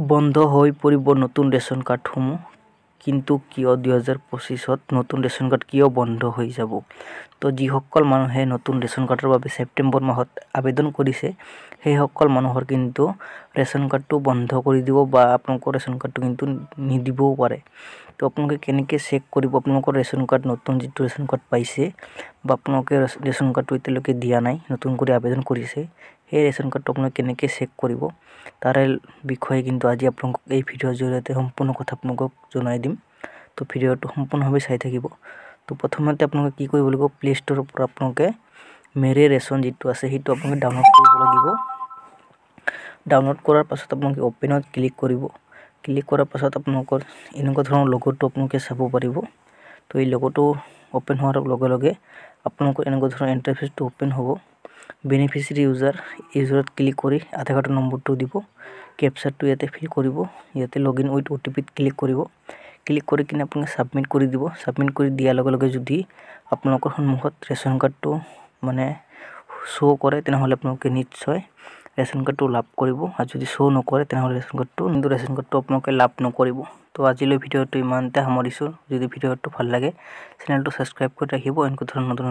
বন্ধ হৈ পৰিব নতুন ৰেচন কাৰ্ডসমূহ। কিন্তু কিয় 2025ত নতুন ৰেচন কাৰ্ড কিয় বন্ধ হৈ যাব? তো যিসকল মানুহে নতুন ৰেচন কাৰ্ডৰ বাবে ছেপ্টেম্বৰ মাহত আবেদন কৰিছে সেইসকল মানুহৰ কিন্তু ৰেচন কাৰ্ডটো বন্ধ কৰি দিব বা আপোনালোকৰ ৰেচন কাৰ্ডটো কিন্তু নিদিবও পাৰে। তো আপোনালোকে কেনেকৈ চেক কৰিব আপোনালোকৰ ৰেচন কাৰ্ড নতুন যিটো ৰেচন কাৰ্ড পাইছে বা আপোনালোকে ৰেচন কাৰ্ডটো এতিয়ালৈকে দিয়া নাই, নতুন কৰি আবেদন কৰিছে, সেই ৰেচন কাৰ্ডটো আপোনালোকে কেনেকৈ চেক কৰিব তাৰে বিষয়ে কিন্তু আজি আপোনালোকক এই ভিডিঅ'ৰ জৰিয়তে সম্পূৰ্ণ কথা আপোনালোকক জনাই দিম। তো ভিডিঅ'টো সম্পূৰ্ণভাৱে চাই থাকিব। তো প্ৰথমতে আপোনালোকে কি কৰিব লাগিব, প্লে ষ্টৰৰ পৰা আপোনালোকে মেৰে ৰেচন যিটো আছে সেইটো আপোনালোকে ডাউনলোড কৰিব লাগিব। ডাউনলোড কৰাৰ পাছত আপোনালোকে অপেনত ক্লিক কৰিব। ক্লিক কৰাৰ পাছত আপোনালোকৰ এনেকুৱা ধৰণৰ লগোটো আপোনালোকে চাব পাৰিব। তো এই লগোটো অপেন হোৱাৰ লগে লগে আপোনালোকৰ এনেকুৱা ধৰণৰ ইণ্টাৰফেচটো অপেন হ'ব। বেনিফিচিয়াৰী ইউজাৰত ক্লিক কৰি আধাৰ কাৰ্ডৰ নম্বৰটো দিব, কেপচাৰটো ইয়াতে ফিল কৰিব, ইয়াতে লগইন উইথ OTPত ক্লিক কৰিব। ক্লিক কৰি কিনে আপোনালোকে ছাবমিট কৰি দিব। ছাবমিট কৰি দিয়াৰ লগে লগে যদি আপোনালোকৰ সন্মুখত ৰেচন কাৰ্ডটো মানে শ্ব' কৰে তেনেহ'লে আপোনালোকে নিশ্চয় ৰেচন কাৰ্ডটো লাভ কৰিব, আৰু যদি শ্ব' নকৰে তেনেহ'লে ৰেচন কাৰ্ডটো আপোনালোকে লাভ নকৰিব। তো আজিলৈ ভিডিঅ'টো ইমানতে সামৰিছোঁ। যদি ভিডিঅ'টো ভাল লাগে চেনেলটো ছাবস্ক্ৰাইব কৰি ৰাখিব। এনেকুৱা ধৰণৰ নতুন